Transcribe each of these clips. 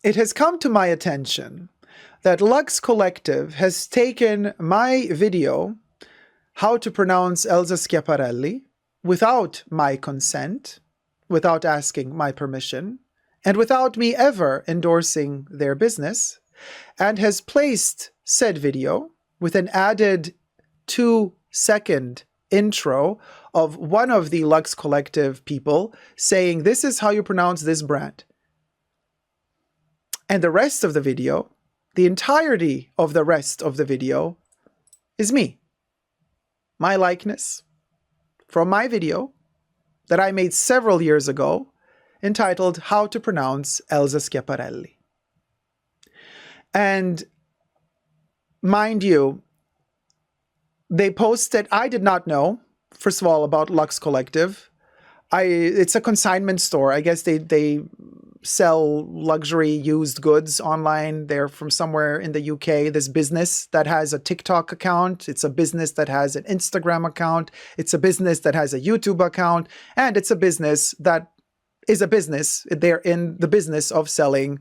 it has come to my attention that Luxe Collective has taken my video, how to pronounce Elsa Schiaparelli, without my consent, without asking my permission, and without me ever endorsing their business, and has placed said video with an added 2-second intro of one of the Luxe Collective people saying, this is how you pronounce this brand. And the rest of the video, the entirety of the rest of the video, is me. My likeness from my video that I made several years ago, entitled How to Pronounce Elsa Schiaparelli. And mind you, they posted, I did not know, first of all, about Luxe Collective. It's a consignment store. I guess they sell luxury used goods online. They're from somewhere in the UK. This business that has a TikTok account. It's a business that has an Instagram account. It's a business that has a YouTube account. And it's a business that is a business. They're in the business of selling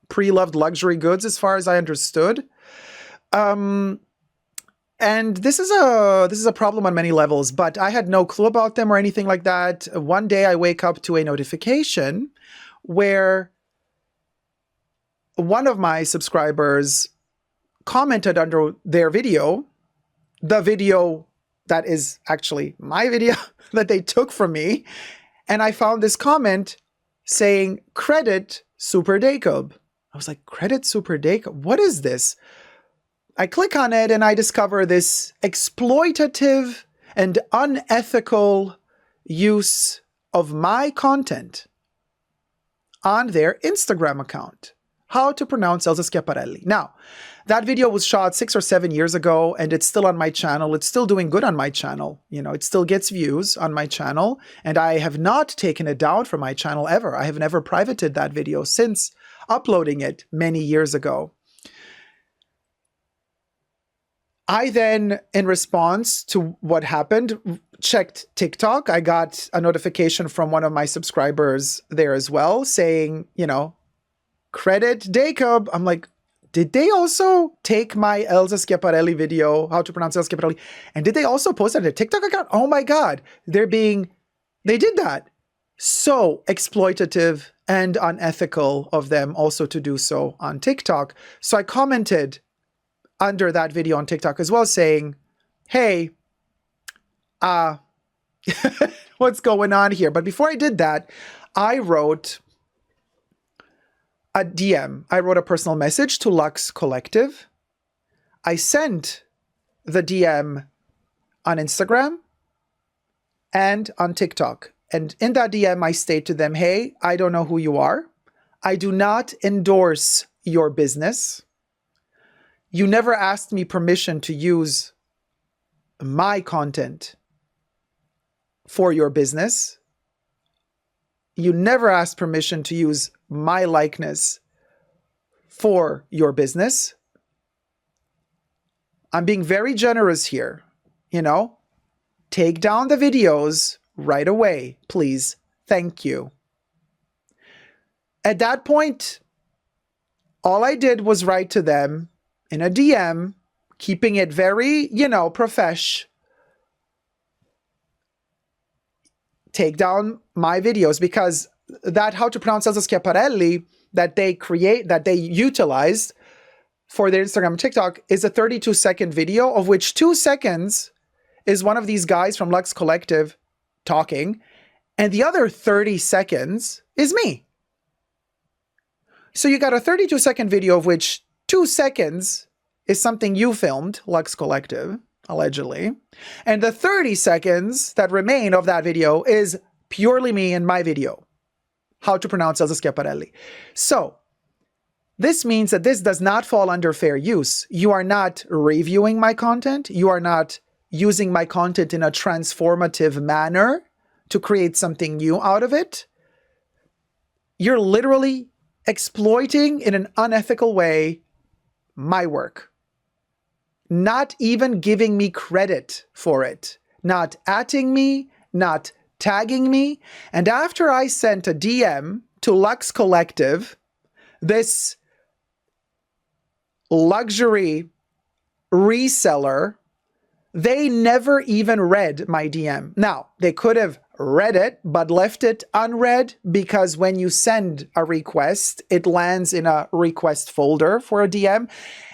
pre-loved luxury goods, as far as I understood. And this is a problem on many levels, but I had no clue about them or anything like that. One day I wake up to a notification where one of my subscribers commented under their video, the video that is actually my video that they took from me, and I found this comment saying, credit superdacob. I was like, credit superdacob? What is this? I click on it and I discover this exploitative and unethical use of my content on their Instagram account. How to pronounce Elsa Schiaparelli. Now, that video was shot 6 or 7 years ago and it's still on my channel. It's still doing good on my channel. You know, it still gets views on my channel, and I have not taken it down from my channel ever. I have never privated that video since uploading it many years ago. I then, in response to what happened, checked TikTok. I got a notification from one of my subscribers there as well saying, you know, credit Dacob. I'm like, did they also take my Elsa Schiaparelli video, how to pronounce Elsa Schiaparelli, and did they also post it on a TikTok account? Oh my God, they did that. So exploitative and unethical of them also to do so on TikTok. So I commented under that video on TikTok as well saying, hey, what's going on here? But before I did that, I wrote a DM. I wrote a personal message to Luxe Collective. I sent the DM on Instagram and on TikTok. And in that DM, I state to them, hey, I don't know who you are. I do not endorse your business. You never asked me permission to use my content for your business. You never asked permission to use my likeness for your business. I'm being very generous here, you know. Take down the videos right away, please. Thank you. At that point, all I did was write to them in a DM, keeping it very, you know, profesh. Take down my videos, because that how to pronounce Elsa Schiaparelli that they utilized for their Instagram and TikTok is a 32-second video, of which 2 seconds is one of these guys from Luxe Collective talking, and the other 30 seconds is me. So you got a 32-second video of which 2 seconds is something you filmed, Luxe Collective, allegedly. And the 30 seconds that remain of that video is purely me and my video. How to pronounce Elsa Schiaparelli. So, this means that this does not fall under fair use. You are not reviewing my content. You are not using my content in a transformative manner to create something new out of it. You're literally exploiting in an unethical way my work. Not even giving me credit for it. Not @ing me, not tagging me. And after I sent a DM to Luxe Collective this luxury reseller, they never even read my DM. Now, they could have read it, but left it unread, because when you send a request, it lands in a request folder for a DM.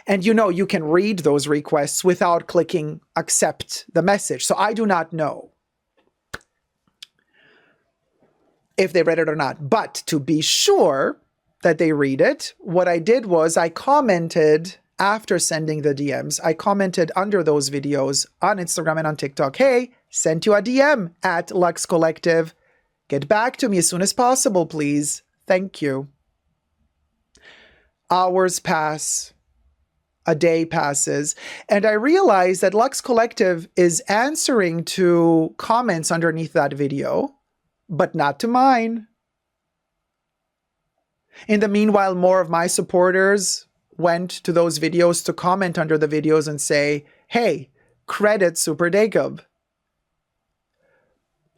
And you can read those requests without clicking accept the message. So I do not know if they read it or not. But to be sure that they read it, what I did was I commented after sending the DMs. I commented under those videos on Instagram and on TikTok, hey, sent you a DM at Luxe Collective. Get back to me as soon as possible, please. Thank you. Hours pass. A day passes, and I realize that Luxe Collective is answering to comments underneath that video, but not to mine. In the meanwhile, more of my supporters went to those videos to comment under the videos and say, hey, credit superdacob.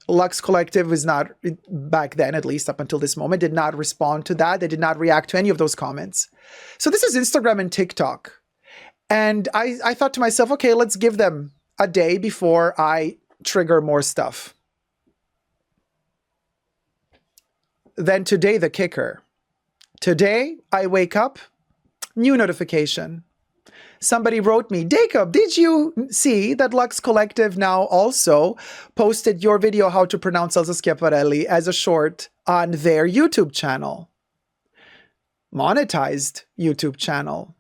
Luxe Collective is not, back then at least up until this moment, did not respond to that. They did not react to any of those comments. So this is Instagram and TikTok. And I thought to myself, okay, let's give them a day before I trigger more stuff. Then today, the kicker. Today, I wake up, new notification. Somebody wrote me, Dacob, did you see that Luxe Collective now also posted your video how to pronounce Elsa Schiaparelli as a short on their YouTube channel? Monetized YouTube channel.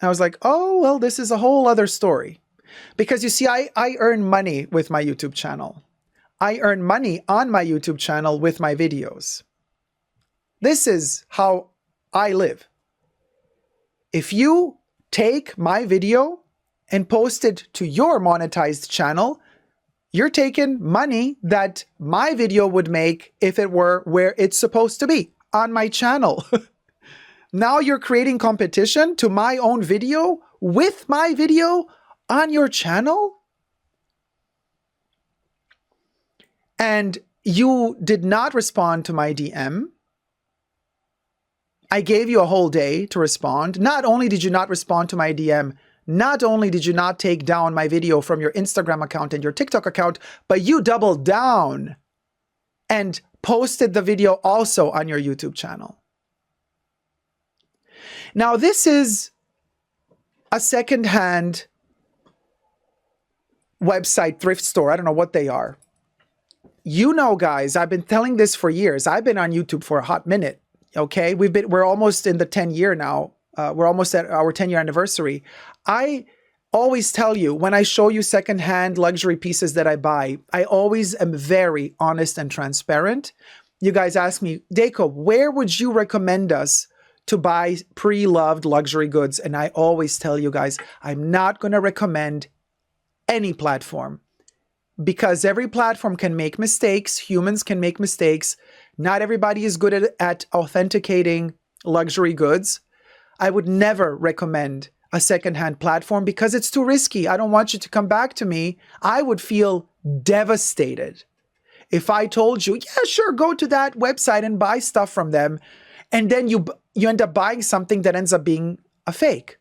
I was like, oh, well, this is a whole other story. Because you see, I earn money with my YouTube channel. I earn money on my YouTube channel with my videos. This is how I live. If you take my video and post it to your monetized channel, you're taking money that my video would make if it were where it's supposed to be, on my channel. Now you're creating competition to my own video with my video on your channel? And you did not respond to my DM. I gave you a whole day to respond. Not only did you not respond to my DM, not only did you not take down my video from your Instagram account and your TikTok account, but you doubled down and posted the video also on your YouTube channel. Now, this is a secondhand website, thrift store. I don't know what they are. You know, guys, I've been telling this for years. I've been on YouTube for a hot minute. Okay, we're almost in the 10 year now. We're almost at our 10-year anniversary. I always tell you, when I show you secondhand luxury pieces that I buy, I always am very honest and transparent. You guys ask me, Dacob, where would you recommend us to buy pre-loved luxury goods? And I always tell you guys, I'm not going to recommend any platform, because every platform can make mistakes. Humans can make mistakes. Not everybody is good at authenticating luxury goods. I would never recommend a secondhand platform because it's too risky. I don't want you to come back to me. I would feel devastated if I told you, yeah, sure, go to that website and buy stuff from them, and then you end up buying something that ends up being a fake.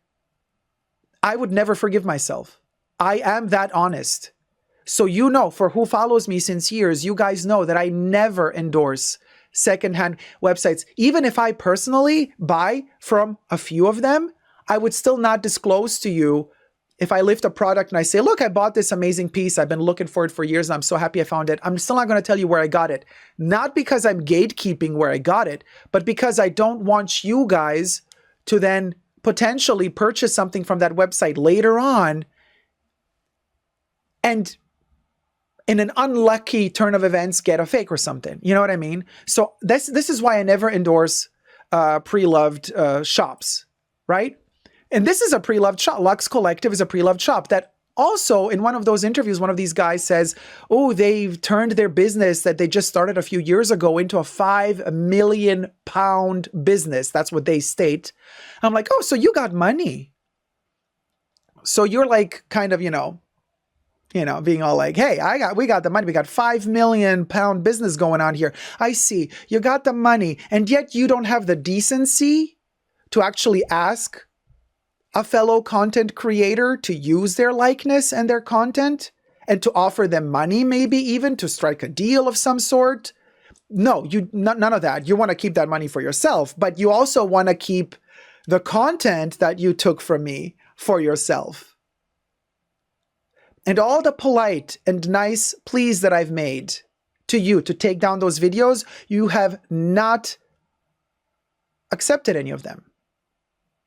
I would never forgive myself. I am that honest. So you know, for who follows me since years, you guys know that I never endorse secondhand websites. Even if I personally buy from a few of them, I would still not disclose to you. If I lift a product and I say, look, I bought this amazing piece. I've been looking for it for years and I'm so happy I found it. I'm still not going to tell you where I got it. Not because I'm gatekeeping where I got it, but because I don't want you guys to then potentially purchase something from that website later on and in an unlucky turn of events get a fake or something. You know what I mean? So this is why I never endorse pre-loved shops, right? And this is a pre-loved shop. Luxe Collective is a pre-loved shop that also, in one of those interviews, one of these guys says, oh, they've turned their business that they just started a few years ago into a £5 million business. That's what they state. I'm like, oh, so you got money. So you're like kind of, being all like, hey, we got the money. We got £5 million business going on here. I see you got the money, and yet you don't have the decency to actually ask a fellow content creator to use their likeness and their content and to offer them money, maybe even to strike a deal of some sort. No, none of that. You want to keep that money for yourself, but you also want to keep the content that you took from me for yourself. And all the polite and nice pleas that I've made to you to take down those videos, you have not accepted any of them.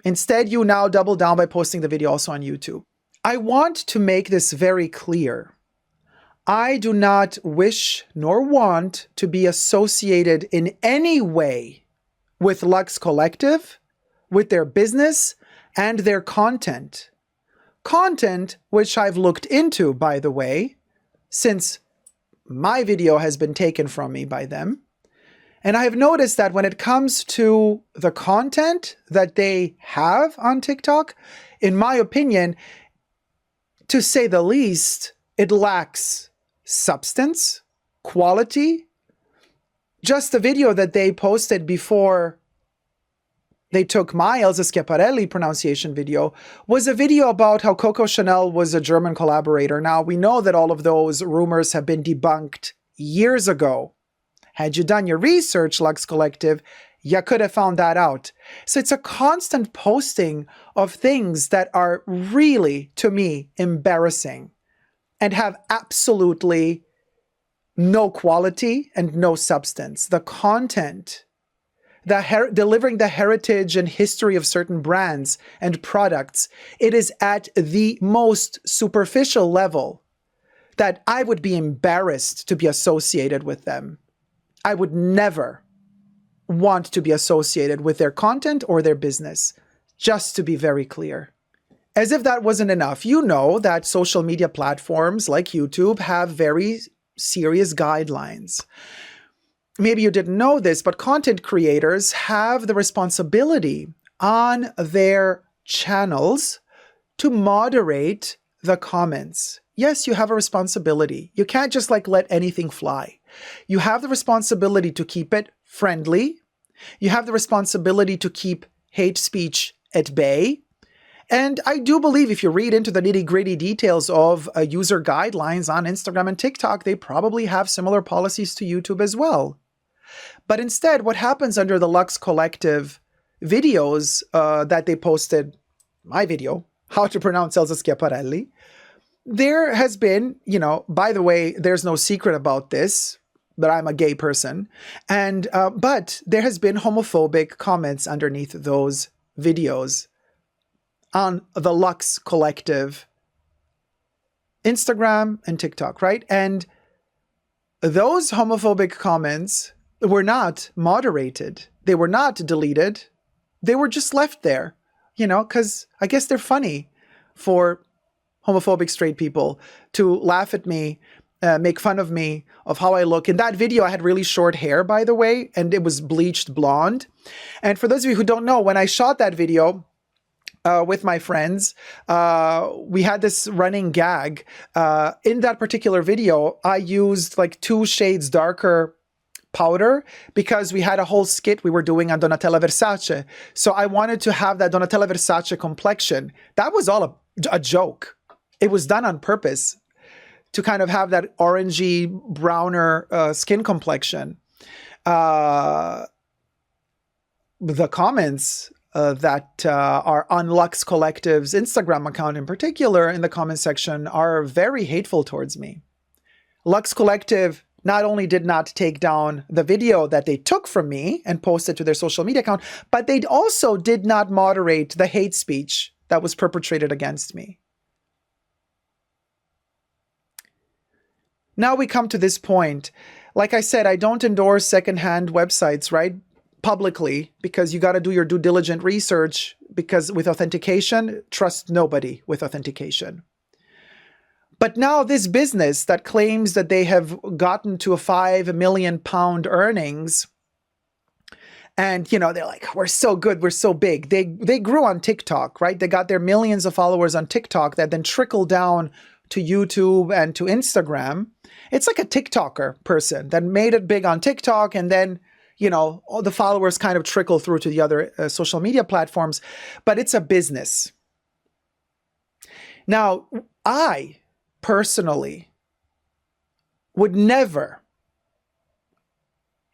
Instead, you now double down by posting the video also on YouTube. I want to make this very clear. I do not wish nor want to be associated in any way with Luxe Collective, with their business and their content. Content which I've looked into, by the way, since my video has been taken from me by them. And I have noticed that when it comes to the content that they have on TikTok, in my opinion, to say the least, it lacks substance, quality. Just the video that they posted before they took my Elsa Schiaparelli pronunciation video was a video about how Coco Chanel was a German collaborator. Now, we know that all of those rumors have been debunked years ago. Had you done your research, Luxe Collective, you could have found that out. So it's a constant posting of things that are really, to me, embarrassing and have absolutely no quality and no substance. The content, delivering the heritage and history of certain brands and products, it is at the most superficial level that I would be embarrassed to be associated with them. I would never want to be associated with their content or their business, just to be very clear. As if that wasn't enough, you know that social media platforms like YouTube have very serious guidelines. Maybe you didn't know this, but content creators have the responsibility on their channels to moderate the comments. Yes, you have a responsibility. You can't just let anything fly. You have the responsibility to keep it friendly. You have the responsibility to keep hate speech at bay. And I do believe if you read into the nitty-gritty details of user guidelines on Instagram and TikTok, they probably have similar policies to YouTube as well. But instead, what happens under the Luxe Collective videos that they posted, my video, how to pronounce Elsa Schiaparelli, there has been, by the way, there's no secret about this, that I'm a gay person, but there has been homophobic comments underneath those videos on the Luxe Collective Instagram and TikTok, right? And those homophobic comments were not moderated. They were not deleted. They were just left there, because I guess they're funny for homophobic straight people to laugh at me, make fun of me, of how I look. In that video, I had really short hair, by the way, and it was bleached blonde. And for those of you who don't know, when I shot that video with my friends, we had this running gag. In that particular video, I used 2 shades darker powder because we had a whole skit we were doing on Donatella Versace. So I wanted to have that Donatella Versace complexion. That was all a joke. It was done on purpose to kind of have that orangey, browner skin complexion. The comments that are on Luxe Collective's Instagram account in particular, in the comment section, are very hateful towards me. Luxe Collective not only did not take down the video that they took from me and posted to their social media account, but they also did not moderate the hate speech that was perpetrated against me. Now we come to this point. Like I said, I don't endorse secondhand websites, right? Publicly, because you got to do your due diligent research, because with authentication, trust nobody with authentication. But now this business that claims that they have gotten to a £5 million earnings, and they're like, we're so good, we're so big. They grew on TikTok, right? They got their millions of followers on TikTok that then trickled down to YouTube and to Instagram. It's like a TikToker person that made it big on TikTok, and then, you know, all the followers kind of trickle through to the other social media platforms, but it's a business. Now, I personally would never,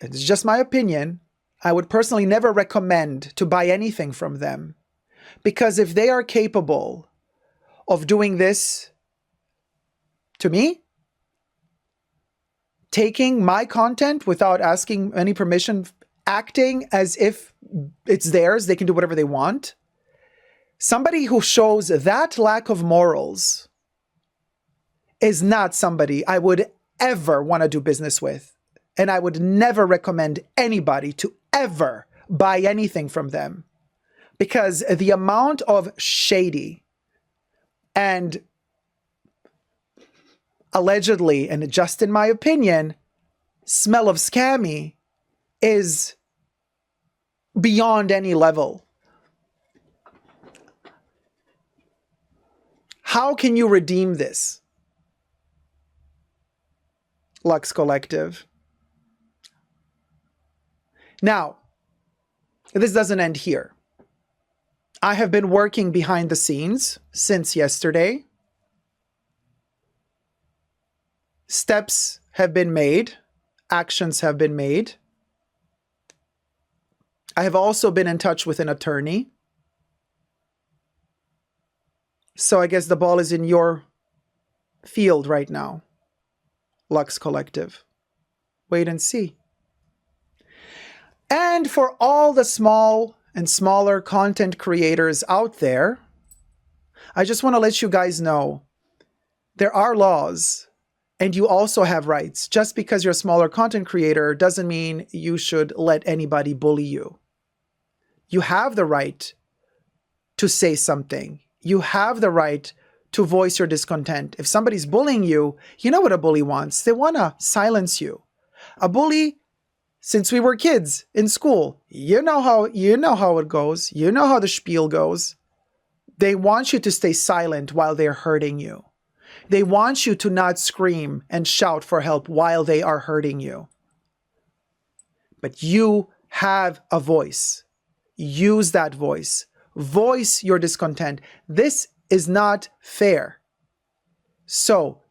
it's just my opinion, I would personally never recommend to buy anything from them, because if they are capable of doing this to me, taking my content without asking any permission, acting as if it's theirs, they can do whatever they want. Somebody who shows that lack of morals is not somebody I would ever want to do business with. And I would never recommend anybody to ever buy anything from them, because the amount of shady and allegedly, and just in my opinion, smell of scammy is beyond any level. How can you redeem this, Luxe Collective? Now, this doesn't end here. I have been working behind the scenes since yesterday. Steps have been made. Actions have been made. I have also been in touch with an attorney. So I guess the ball is in your field right now, Luxe Collective. Wait and see. And for all the small and smaller content creators out there, I just want to let you guys know there are laws and you also have rights. Just because you're a smaller content creator doesn't mean you should let anybody bully you. You have the right to say something. You have the right to voice your discontent. If somebody's bullying you, you know what a bully wants. They want to silence you. A bully, since we were kids in school, you know how it goes. You know how the spiel goes. They want you to stay silent while they're hurting you. They want you to not scream and shout for help while they are hurting you. But you have a voice. Use that voice. Voice your discontent. This is not fair. So,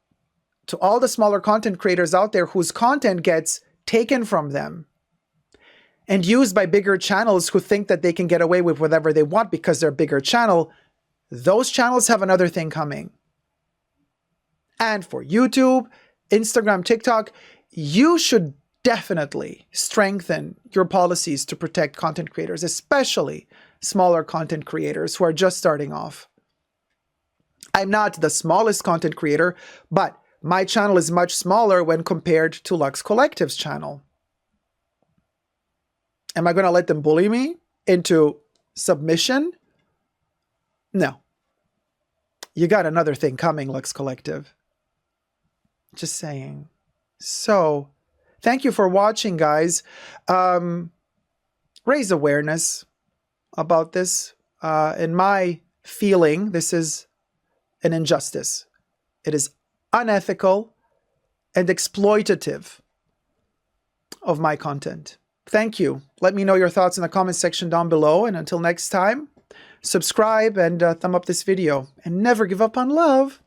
to all the smaller content creators out there whose content gets taken from them and used by bigger channels who think that they can get away with whatever they want because they're a bigger channel, those channels have another thing coming. And for YouTube, Instagram, TikTok, you should definitely strengthen your policies to protect content creators, especially smaller content creators who are just starting off. I'm not the smallest content creator, but my channel is much smaller when compared to Luxe Collective's channel. Am I going to let them bully me into submission? No. You got another thing coming, Luxe Collective. Just saying. So, thank you for watching, guys. Raise awareness about this. In my feeling, this is an injustice. It is unethical and exploitative of my content. Thank you. Let me know your thoughts in the comment section down below. And until next time, subscribe and thumb up this video. And never give up on love.